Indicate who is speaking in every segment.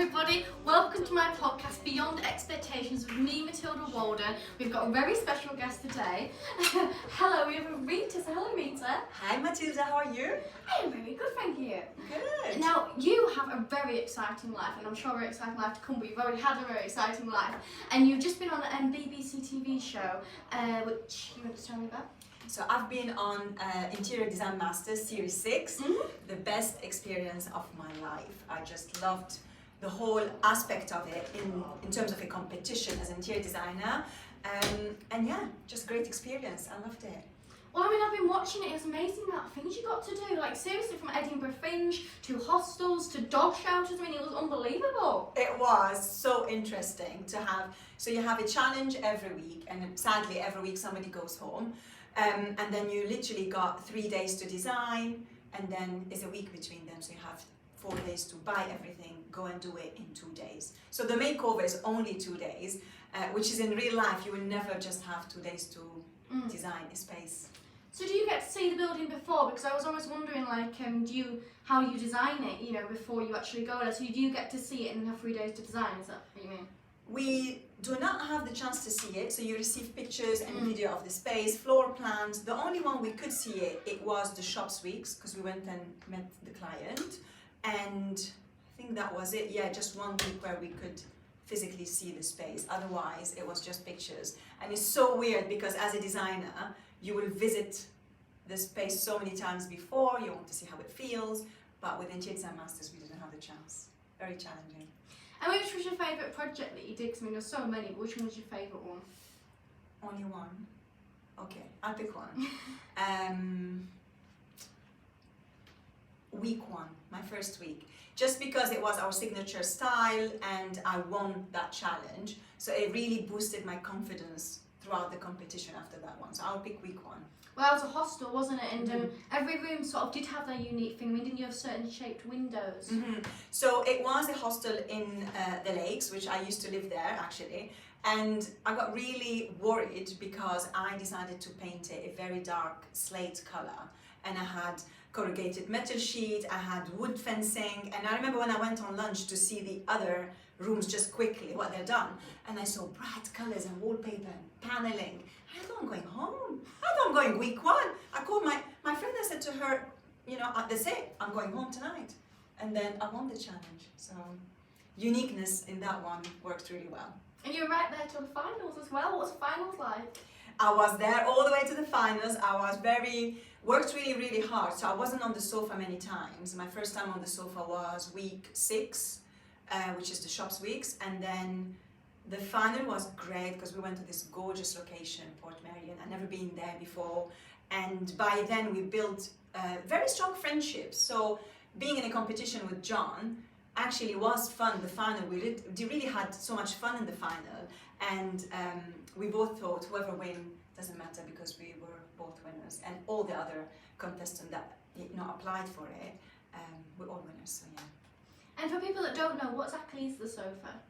Speaker 1: everybody, welcome to my podcast Beyond Expectations with me, Matilda Walden. We've got a very special guest today. Hello, we have Rita. So hello Rita.
Speaker 2: Hi Matilda, how are you?
Speaker 1: I am very good, thank you.
Speaker 2: Good.
Speaker 1: Now, you have a very exciting life, and I'm sure a very exciting life to come, but you've already had a very exciting life. And you've just been on a BBC TV show, which you want to tell me about?
Speaker 2: So I've been on Interior Design Masters Series 6, the best experience of my life. I just loved the whole aspect of it in terms of a competition as an interior designer. And yeah, just great experience. I loved it.
Speaker 1: Well, I mean, I've been watching it. It's amazing the amount of things you got to do. Like, seriously, from Edinburgh Fringe to hostels to dog shelters. I mean, it was unbelievable.
Speaker 2: It was so interesting to have. So you have a challenge every week, and sadly, every week somebody goes home. And then you literally got 3 days to design, and then there's a week between them, so you have 4 days to buy everything, go and do it in 2 days. So the makeover is only 2 days, which is in real life, you will never just have 2 days to design a space.
Speaker 1: So do you get to see the building before? Because I was always wondering, like, how you design it, you know, before you actually go there. So do you get to see it and have 3 days to design? Is that what you mean?
Speaker 2: We do not have the chance to see it, so you receive pictures and video of the space, floor plans. The only one we could see it was the shops weeks, because we went and met the client, and I think that was it. Yeah, just 1 week where we could physically see the space. Otherwise, it was just pictures. And it's so weird because as a designer, you will visit the space so many times before, you want to see how it feels, but with Interior Design Masters, we didn't have the chance. Very challenging.
Speaker 1: And which was your favourite project that you did? Because I mean, there's so many, but which one was your favourite one?
Speaker 2: Only one? Okay, I'll pick one. Week 1, my first week. Just because it was our signature style and I won that challenge, so it really boosted my confidence throughout the competition after that one. So I'll pick week 1.
Speaker 1: Well, that was a hostel, wasn't it? And every room sort of did have their unique thing. I mean, didn't you have certain shaped windows?
Speaker 2: So it was a hostel in the Lakes, which I used to live there actually. And I got really worried because I decided to paint it a very dark slate color. And I had corrugated metal sheet, I had wood fencing. And I remember when I went on lunch to see the other rooms just quickly, what they're done. And I saw bright colors and wallpaper and paneling. I thought, I'm going home. I thought I'm going week 1. I called my friend and said to her, you know, that's it, I'm going home tonight. And then I won the challenge. So uniqueness in that one worked really well.
Speaker 1: And you were right there till the finals as well. What was the finals like?
Speaker 2: I was there all the way to the finals. I was worked really, really hard. So I wasn't on the sofa many times. My first time on the sofa was week 6, which is the shops weeks. And then the final was great because we went to this gorgeous location, Port Marion. I'd never been there before. And by then we built very strong friendships. So being in a competition with John actually was fun. The final, we really had so much fun in the final. And we both thought whoever wins doesn't matter because we were both winners. And all the other contestants that applied for it, we're all winners, so yeah.
Speaker 1: And for people that don't know, what exactly is the sofa?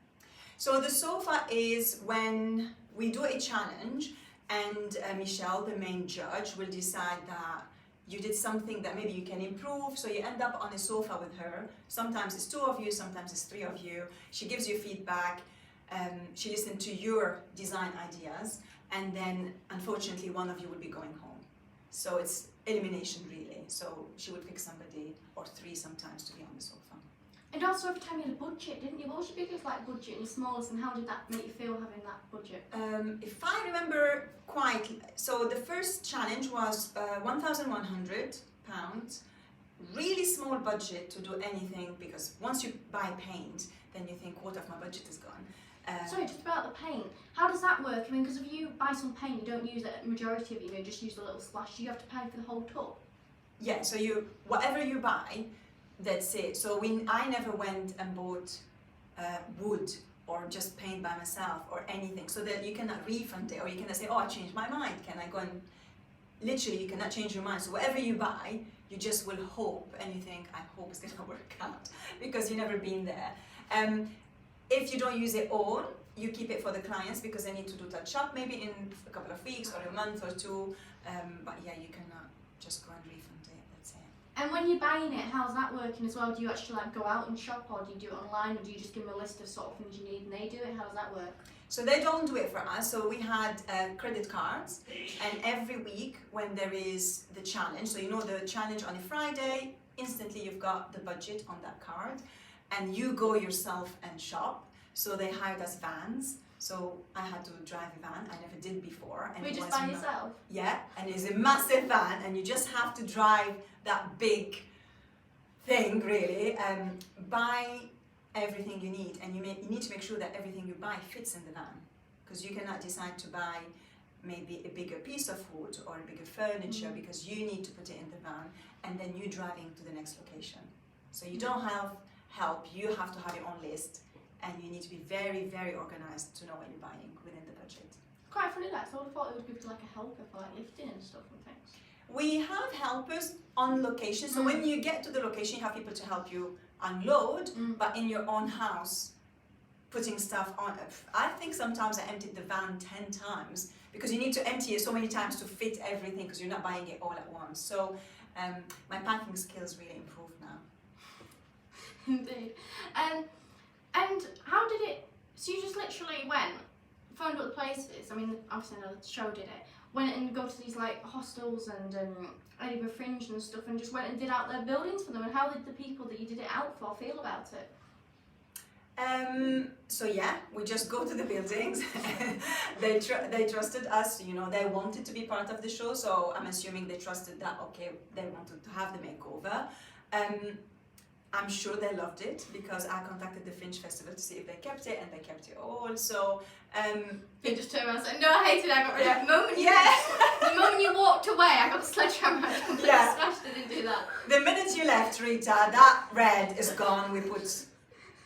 Speaker 2: So the sofa is when we do a challenge and Michelle, the main judge, will decide that you did something that maybe you can improve, so you end up on a sofa with her. Sometimes it's 2 of you, sometimes it's 3 of you. She gives you feedback, she listens to your design ideas, and then unfortunately 1 of you will be going home. So it's elimination really, so she would pick somebody, or 3 sometimes, to be on the sofa.
Speaker 1: And also every time you had a budget, didn't you? What was your biggest budget and your smallest, and how did that make you feel having that budget?
Speaker 2: If I remember quite, so the first challenge was £1,100, really small budget to do anything, because once you buy paint, then you think quarter of my budget is gone.
Speaker 1: Sorry, just about the paint. How does that work? I mean, because if you buy some paint, you don't use a majority of it, you just use a little splash. Do you have to pay for the whole tub? Yeah,
Speaker 2: so whatever you buy, that's it. So I never went and bought wood or just paint by myself or anything, so that you cannot refund it, or you cannot say, oh, I changed my mind, can I go and... Literally, you cannot change your mind. So whatever you buy, you just will hope, and you think, I hope it's going to work out, because you've never been there. If you don't use it all, you keep it for the clients, because they need to do touch up maybe in a couple of weeks or a month or 2. But yeah, you cannot just go and refund it, that's it.
Speaker 1: And when you're buying it, how's that working as well? Do you actually like go out and shop, or do you do it online, or do you just give them a list of sort of things you need and they do it? How does that work?
Speaker 2: So they don't do it for us. So we had credit cards, and every week when there is the challenge, so you know the challenge on a Friday, instantly you've got the budget on that card, and you go yourself and shop. So they hired us vans. So I had to drive a van. I never did before. And
Speaker 1: Were you just by yourself?
Speaker 2: Yeah, and it's a massive van, and you just have to drive that big thing, really, buy everything you need, and you need to make sure that everything you buy fits in the van, because you cannot decide to buy maybe a bigger piece of wood or a bigger furniture because you need to put it in the van, and then you're driving to the next location. So you don't have help, you have to have your own list, and you need to be very, very organized to know what you're buying within the budget.
Speaker 1: Quite funny that, so I would have thought it would give you like a helper for like lifting and stuff and things.
Speaker 2: We have helpers on location, so when you get to the location, you have people to help you unload, but in your own house, putting stuff on. I think sometimes I emptied the van 10 times because you need to empty it so many times to fit everything because you're not buying it all at once. So my packing skills really improved now.
Speaker 1: Indeed. And how did it, so you just literally went, phoned up the places, I mean obviously I know the show did it, went and go to these like hostels and Edinburgh Fringe and stuff and just went and did out their buildings for them, and how did the people that you did it out for feel about it?
Speaker 2: So yeah, we just go to the buildings. They trusted us, you know, they wanted to be part of the show, so I'm assuming they trusted that, okay, they wanted to have the makeover. I'm sure they loved it because I contacted the Fringe Festival to see if they kept it, and they kept it all. So
Speaker 1: They just turned around and said, no, I hated it, I got rid of it. The moment you walked away, I got a sledgehammer, I completely smashed it, didn't do that.
Speaker 2: The minute you left, Rita, that red is gone, we put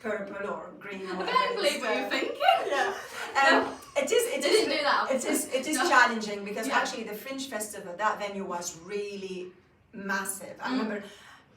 Speaker 2: purple or green or whatever.
Speaker 1: I can't believe what you're thinking.
Speaker 2: Yeah. It is challenging because actually the Fringe Festival, that venue was really massive. I remember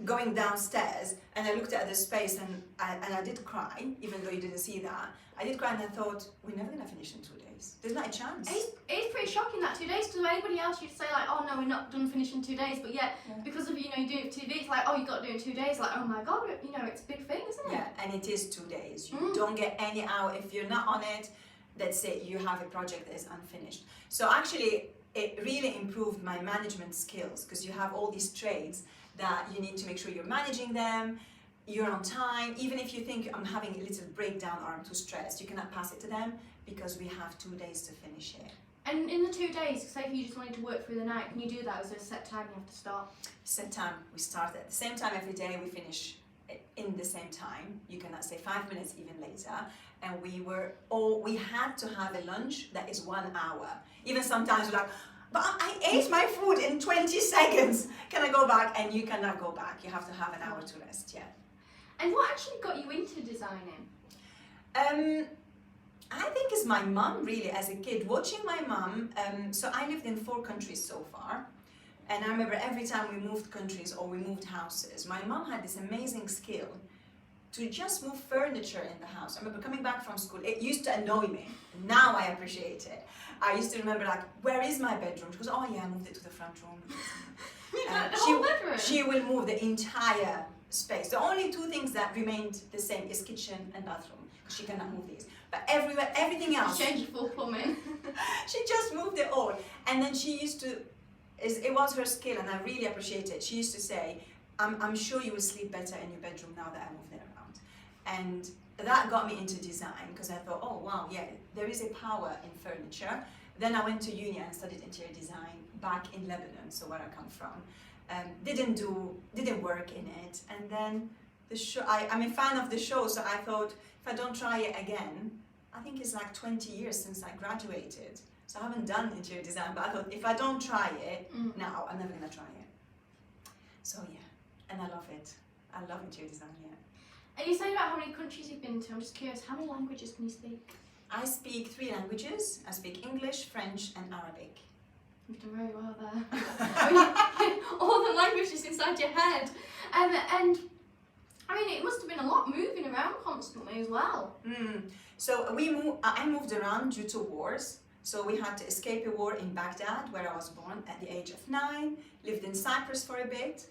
Speaker 2: going downstairs and I looked at the space and I did cry, even though you didn't see that. I did cry and I thought, we're never going to finish in 2 days. There's not a chance.
Speaker 1: It's pretty shocking that 2 days, because anybody else you'd say like, oh no, we're not done finish in 2 days, but yet because of, you know, you do it for TV, it's like, oh, you got to do it in 2 days, like, oh my god, you know, it's a big thing, isn't it?
Speaker 2: Yeah, and it is 2 days. You don't get any hour. If you're not on it, that's it, you have a project that is unfinished. So actually, it really improved my management skills because you have all these trades that you need to make sure you're managing them, you're on time. Even if you think I'm having a little breakdown or I'm too stressed, you cannot pass it to them because we have 2 days to finish it.
Speaker 1: And in the 2 days, say if you just wanted to work through the night, can you do that? Is there a set time you have to start?
Speaker 2: Set time, we start at the same time every day, we finish in the same time. You cannot say 5 minutes even later. And we had to have a lunch that is 1 hour. Even sometimes we're like, but I ate my food in 20 seconds. Can I go back? And you cannot go back. You have to have an hour to rest, yeah.
Speaker 1: And what actually got you into designing?
Speaker 2: I think it's my mum, really, as a kid. Watching my mum, so I lived in 4 countries so far. And I remember every time we moved countries or we moved houses, my mum had this amazing skill to just move furniture in the house. I remember coming back from school, it used to annoy me. Now I appreciate it. I used to remember like, where is my bedroom? She goes, oh yeah, I moved it to the front room.
Speaker 1: The whole bedroom?
Speaker 2: She will move the entire space. The only 2 things that remained the same is kitchen and bathroom. She cannot move these. But everywhere, everything else.
Speaker 1: She changed full plumbing.
Speaker 2: She just moved it all. And then she used to, it was her skill and I really appreciate it. She used to say, I'm sure you will sleep better in your bedroom now that I moved it around. And that got me into design because I thought, oh wow, yeah, there is a power in furniture. Then I went to uni and studied interior design back in Lebanon, so where I come from. Didn't work in it. And then the show, I'm a fan of the show, so I thought, if I don't try it again, I think it's like 20 years since I graduated. So I haven't done interior design, but I thought, if I don't try it now, I'm never gonna try it. So yeah, and I love it. I love interior design, yeah.
Speaker 1: And you say about how many countries you've been to. I'm just curious, how many languages can you speak?
Speaker 2: I speak 3 languages. I speak English, French, and Arabic.
Speaker 1: You've done very well there. All the languages inside your head. And I mean, it must have been a lot moving around constantly as well.
Speaker 2: So I moved around due to wars. So we had to escape a war in Baghdad, where I was born at the age of 9, lived in Cyprus for a bit,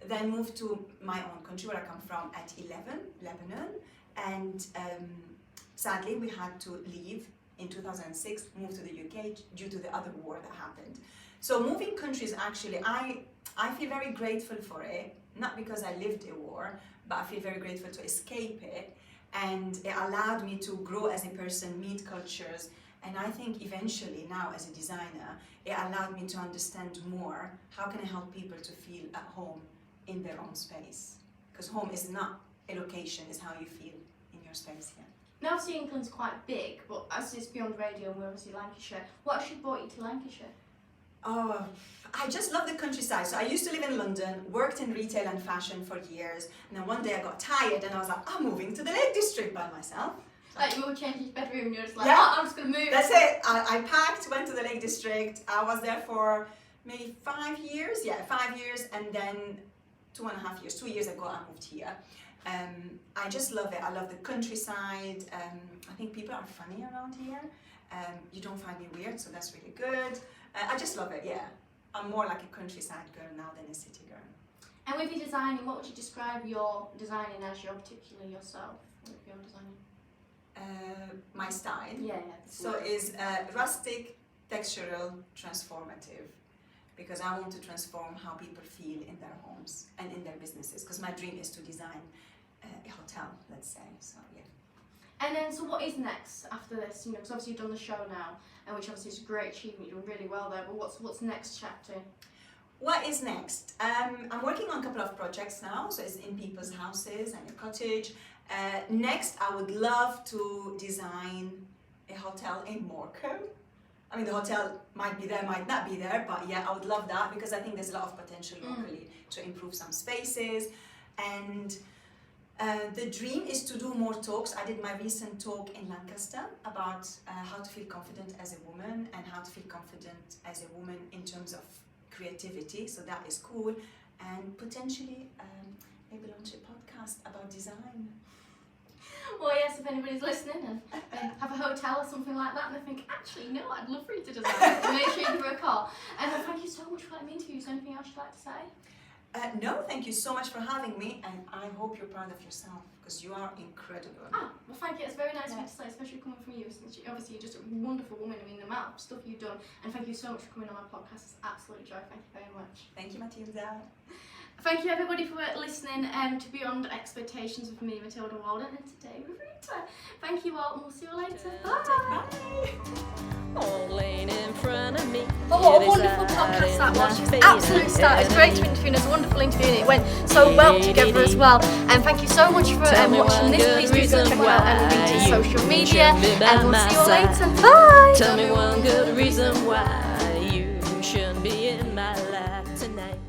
Speaker 2: then moved to my own country where I come from at 11, Lebanon, and sadly we had to leave in 2006, move to the UK due to the other war that happened. So moving countries, actually, I feel very grateful for it, not because I lived a war, but I feel very grateful to escape it, and it allowed me to grow as a person, meet cultures, and I think eventually now as a designer, it allowed me to understand more how can I help people to feel at home in their own space. Because home is not a location, it's how you feel in your space here.
Speaker 1: Now obviously England's quite big, but as it's beyond radio and we're obviously Lancashire, what actually brought you to Lancashire?
Speaker 2: Oh, I just love the countryside. So I used to live in London, worked in retail and fashion for years, and then one day I got tired and I was like, I'm moving to the Lake District by myself.
Speaker 1: Like you all changed your bedroom and you're just like,
Speaker 2: Yeah.
Speaker 1: oh, I'm just going to move.
Speaker 2: That's it. I packed, went to the Lake District. I was there for maybe 5 years. Yeah, 5 years, and then 2.5 years. 2 years ago I moved here. I just love it. I love the countryside. I think people are funny around here. You don't find me weird, so that's really good. I just love it, yeah. I'm more like a countryside girl now than a city girl.
Speaker 1: And with your designing, what would you describe your designing as, your particularly yourself, with your designing?
Speaker 2: My style.
Speaker 1: Yeah.
Speaker 2: So is rustic, textural, transformative. Because I want to transform how people feel in their homes and in their businesses. Because my dream is to design a hotel, let's say. So yeah.
Speaker 1: And then, so what is next after this? You know, because obviously you've done the show now, and which obviously is a great achievement. You're doing really well there. But what's next chapter?
Speaker 2: What is next? I'm working on a couple of projects now. So it's in people's houses and a cottage. Next, I would love to design a hotel in Morecambe. I mean, the hotel might be there, might not be there, but yeah, I would love that because I think there's a lot of potential locally to improve some spaces. And the dream is to do more talks. I did my recent talk in Lancaster about how to feel confident as a woman and how to feel confident as a woman in terms of creativity. So that is cool. And potentially maybe launch a podcast about design.
Speaker 1: Well, yes, if anybody's listening and have a hotel or something like that and they think, actually, no, I'd love for you to design it, then make sure you give her a call. And thank you so much for letting me interview. Is there anything else you'd like to say?
Speaker 2: No, thank you so much for having me, and I hope you're proud of yourself because you are incredible.
Speaker 1: Well, thank you. It's very nice of you to say, especially coming from you. Since obviously, you're just a wonderful woman. I mean, the amount of stuff you've done. And thank you so much for coming on my podcast. It's an absolute joy. Thank you very much.
Speaker 2: Thank you, Matilda.
Speaker 1: Thank you, everybody, for listening to Beyond Expectations with me, Matilda Walden, and today with Rita. Thank you all, and we'll see you later. Bye.
Speaker 3: All laying in front of me.
Speaker 1: Oh, what a wonderful podcast that was. She was an absolute star. It was great to interview, and it was a wonderful interview, and it went so well together as well. And thank you so much for watching this. Please do check out Rita's social media, and we'll see you all later. Bye.
Speaker 3: Tell me one good reason why you shouldn't be in my life tonight.